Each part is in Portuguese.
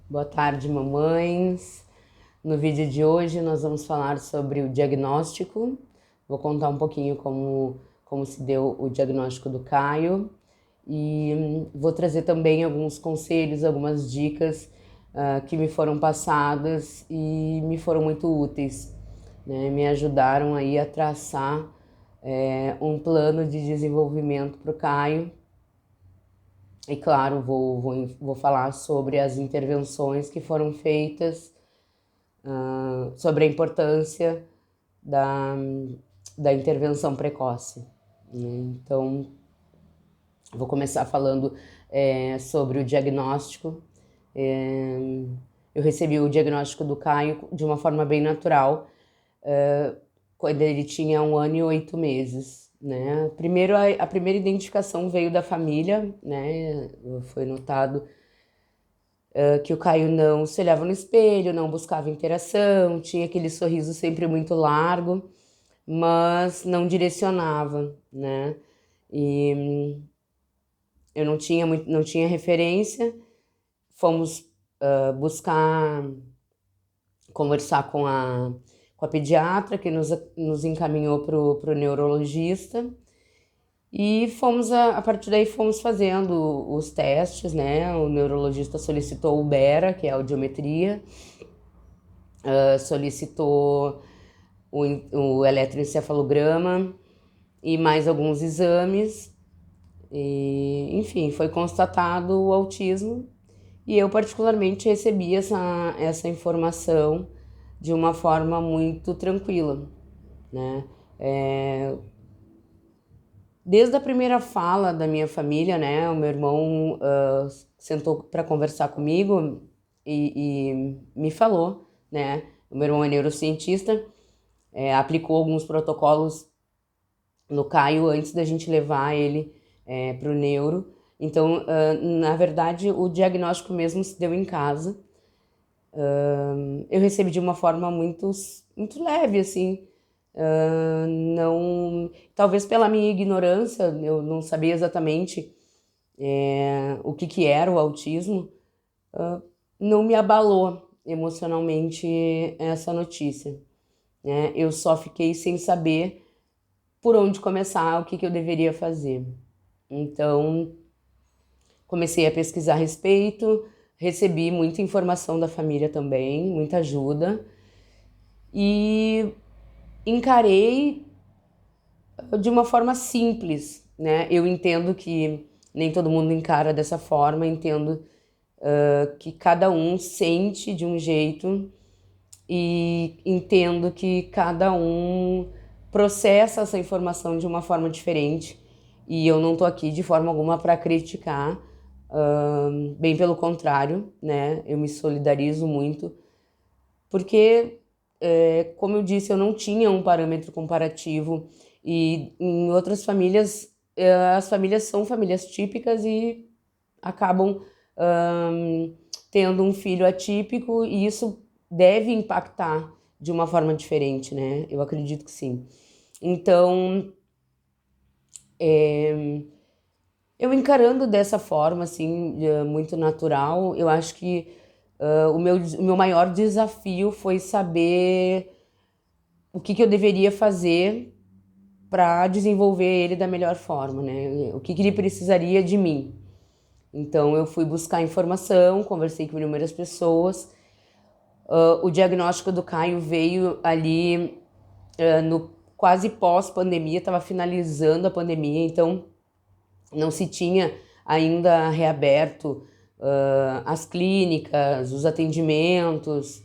Boa tarde, mamães. No vídeo de hoje nós vamos falar sobre o diagnóstico. Vou contar um pouquinho como se deu o diagnóstico do Caio e vou trazer também alguns conselhos, algumas dicas que me foram passadas e me foram muito úteis, né? Me ajudaram aí a traçar um plano de desenvolvimento para o Caio. E claro, vou falar sobre as intervenções que foram feitas, sobre a importância da, da intervenção precoce, né? Então, vou começar falando sobre o diagnóstico. É, eu recebi o diagnóstico do Caio de uma forma bem natural, quando ele tinha 1 ano e 8 meses, né? Primeiro, a primeira identificação veio da família, né? Foi notado que o Caio não se olhava no espelho, não buscava interação, tinha aquele sorriso sempre muito largo, mas não direcionava, né? E eu não tinha referência. Fomos buscar conversar com a pediatra, que nos encaminhou para o neurologista. E a partir daí fomos fazendo os testes, né? O neurologista solicitou o BERA, que é a audiometria, solicitou o eletroencefalograma e mais alguns exames. E, enfim, foi constatado o autismo e eu particularmente recebi essa informação de uma forma muito tranquila, né? Desde a primeira fala da minha família, né? O meu irmão sentou para conversar comigo e me falou, né? O meu irmão é neurocientista, aplicou alguns protocolos no Caio antes da gente levar ele para o neuro. Então, na verdade, o diagnóstico mesmo se deu em casa. Eu recebi de uma forma muito leve, assim. Não, talvez pela minha ignorância, eu não sabia exatamente o que era o autismo, não me abalou emocionalmente essa notícia, né? Eu só fiquei sem saber por onde começar, o que eu deveria fazer. Então, comecei a pesquisar a respeito, recebi muita informação da família também, muita ajuda, e encarei de uma forma simples, né? Eu entendo que nem todo mundo encara dessa forma, entendo que cada um sente de um jeito e entendo que cada um processa essa informação de uma forma diferente. E eu não tô aqui de forma alguma para criticar, bem pelo contrário, né? Eu me solidarizo muito, porque, como eu disse, eu não tinha um parâmetro comparativo e em outras famílias, as famílias são famílias típicas e acabam tendo um filho atípico e isso deve impactar de uma forma diferente, né? Eu acredito que sim. Então, eu encarando dessa forma, assim, muito natural, eu acho que o meu maior desafio foi saber o que eu deveria fazer para desenvolver ele da melhor forma, né? O que ele precisaria de mim. Então, eu fui buscar informação, conversei com inúmeras pessoas. O diagnóstico do Caio veio ali no quase pós-pandemia, estava finalizando a pandemia, então não se tinha ainda reaberto as clínicas, os atendimentos.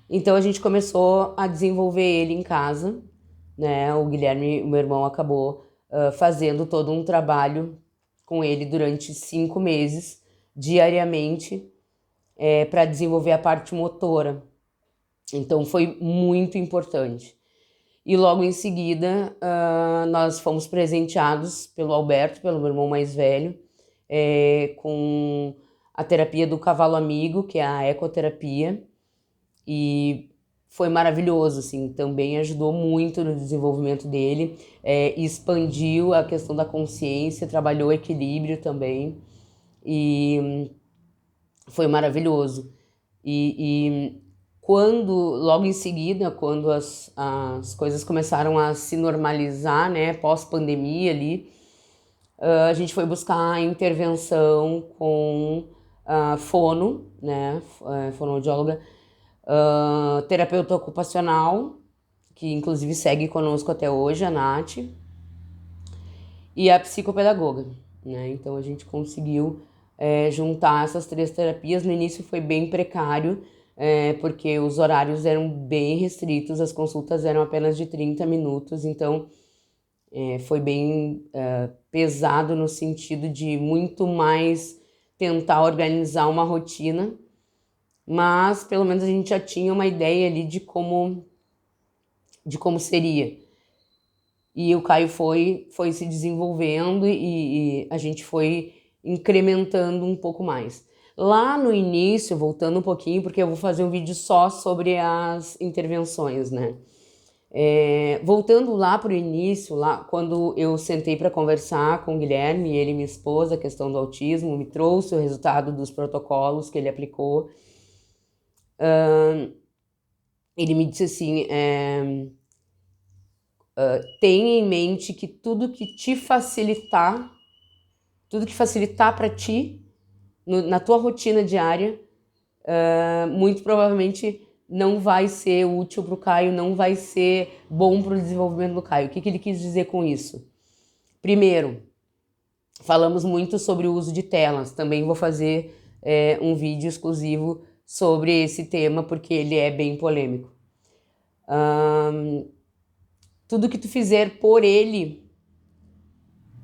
Então a gente começou a desenvolver ele em casa, né? O Guilherme, o meu irmão, acabou fazendo todo um trabalho com ele durante 5 meses, diariamente, para desenvolver a parte motora. Então foi muito importante. E logo em seguida, nós fomos presenteados pelo Alberto, pelo meu irmão mais velho, com a terapia do cavalo amigo, que é a ecoterapia, e foi maravilhoso, assim, também ajudou muito no desenvolvimento dele, expandiu a questão da consciência, trabalhou o equilíbrio também, e foi maravilhoso. E quando, logo em seguida, quando as coisas começaram a se normalizar, né, pós-pandemia ali, a gente foi buscar intervenção com fono, né, fonoaudióloga, terapeuta ocupacional, que inclusive segue conosco até hoje, a Nath, e a psicopedagoga, né? Então a gente conseguiu juntar essas 3 terapias. No início foi bem precário, porque os horários eram bem restritos, as consultas eram apenas de 30 minutos, então foi bem pesado no sentido de muito mais tentar organizar uma rotina, mas pelo menos a gente já tinha uma ideia ali de como seria. E o Caio foi se desenvolvendo e a gente foi incrementando um pouco mais. Lá no início, voltando um pouquinho, porque eu vou fazer um vídeo só sobre as intervenções, né? Voltando lá para o início, lá quando eu sentei para conversar com o Guilherme, ele me expôs a questão do autismo, me trouxe o resultado dos protocolos que ele aplicou. Ele me disse assim, tenha em mente que tudo que facilitar para ti, na tua rotina diária, muito provavelmente não vai ser útil para o Caio, não vai ser bom para o desenvolvimento do Caio. O que ele quis dizer com isso? Primeiro, falamos muito sobre o uso de telas. Também vou fazer um vídeo exclusivo sobre esse tema, porque ele é bem polêmico. Tudo que tu fizer por ele,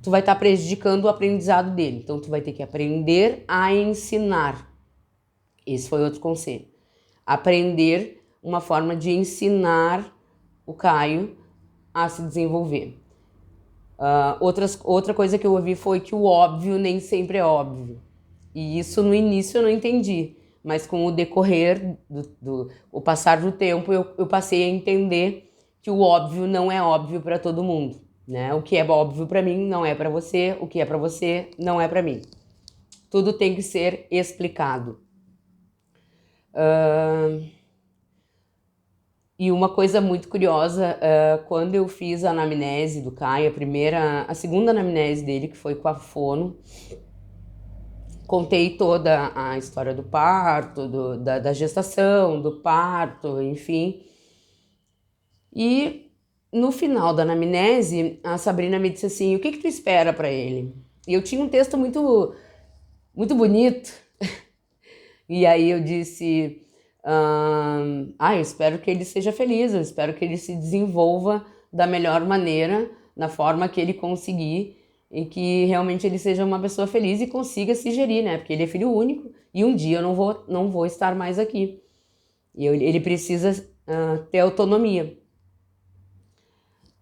tu vai estar prejudicando o aprendizado dele. Então, tu vai ter que aprender a ensinar. Esse foi outro conselho. Aprender uma forma de ensinar o Caio a se desenvolver. Outra coisa que eu ouvi foi que o óbvio nem sempre é óbvio. E isso no início eu não entendi. Mas com o decorrer, o passar do tempo, eu passei a entender que o óbvio não é óbvio para todo mundo, né? O que é óbvio para mim não é para você, o que é para você não é para mim. Tudo tem que ser explicado. E uma coisa muito curiosa, quando eu fiz a anamnese do Caio, a segunda anamnese dele, que foi com a fono, contei toda a história do parto, da gestação, do parto, enfim. E no final da anamnese, a Sabrina me disse assim, o que tu espera para ele? E eu tinha um texto muito, muito bonito. E aí eu disse, eu espero que ele seja feliz, eu espero que ele se desenvolva da melhor maneira, na forma que ele conseguir, e que realmente ele seja uma pessoa feliz e consiga se gerir, né? Porque ele é filho único e um dia eu não vou estar mais aqui. E ele precisa ter autonomia.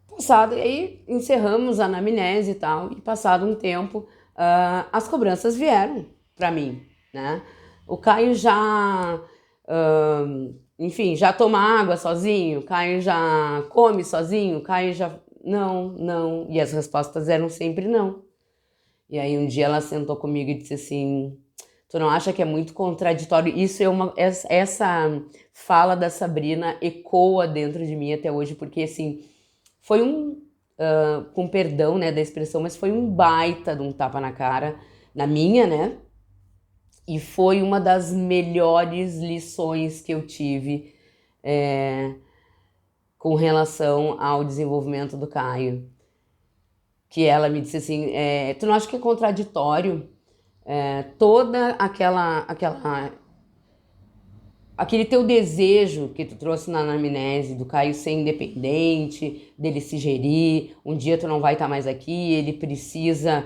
Passado, e aí encerramos a anamnese e tal, e passado um tempo, as cobranças vieram para mim, né? O Caio já, enfim, já toma água sozinho, o Caio já come sozinho, o Caio já... Não. E as respostas eram sempre não. E aí um dia ela sentou comigo e disse assim, tu não acha que é muito contraditório? Essa fala da Sabrina ecoa dentro de mim até hoje, porque assim... Foi com perdão, né, da expressão, mas foi um baita de um tapa na cara, na minha, né? E foi uma das melhores lições que eu tive com relação ao desenvolvimento do Caio. Que ela me disse assim, tu não acha que é contraditório toda aquele teu desejo que tu trouxe na anamnese do Caio ser independente, dele se gerir, um dia tu não vai estar mais aqui, ele precisa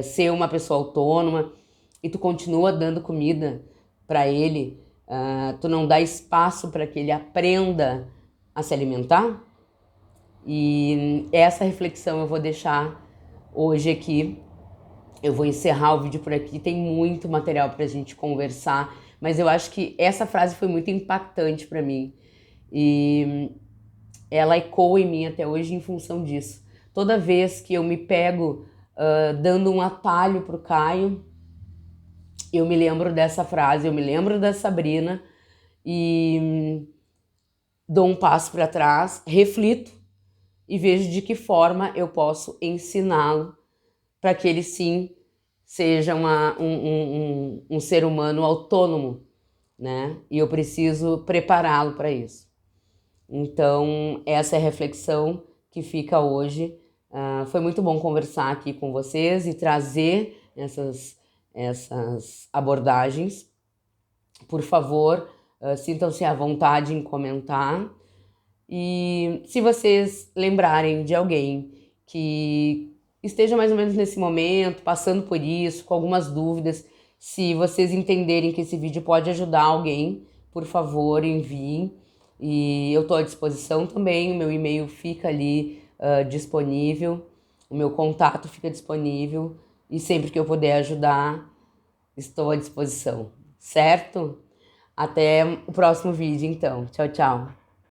ser uma pessoa autônoma, e tu continua dando comida para ele, tu não dá espaço para que ele aprenda a se alimentar? E essa reflexão eu vou deixar hoje aqui. Eu vou encerrar o vídeo por aqui, tem muito material pra gente conversar, mas eu acho que essa frase foi muito impactante pra mim e ela ecoa em mim até hoje em função disso. Toda vez que eu me pego dando um atalho pro Caio, eu me lembro dessa frase, eu me lembro da Sabrina e dou um passo para trás, reflito e vejo de que forma eu posso ensiná-lo para que ele sim seja um ser humano autônomo, né? E eu preciso prepará-lo para isso. Então, essa é a reflexão que fica hoje. Foi muito bom conversar aqui com vocês e trazer essas abordagens. Por favor, sintam-se à vontade em comentar. E se vocês lembrarem de alguém que esteja mais ou menos nesse momento, passando por isso, com algumas dúvidas, se vocês entenderem que esse vídeo pode ajudar alguém, por favor, enviem. E eu estou à disposição também, o meu e-mail fica ali disponível, o meu contato fica disponível e sempre que eu puder ajudar, estou à disposição, certo? Até o próximo vídeo, então. Tchau, tchau.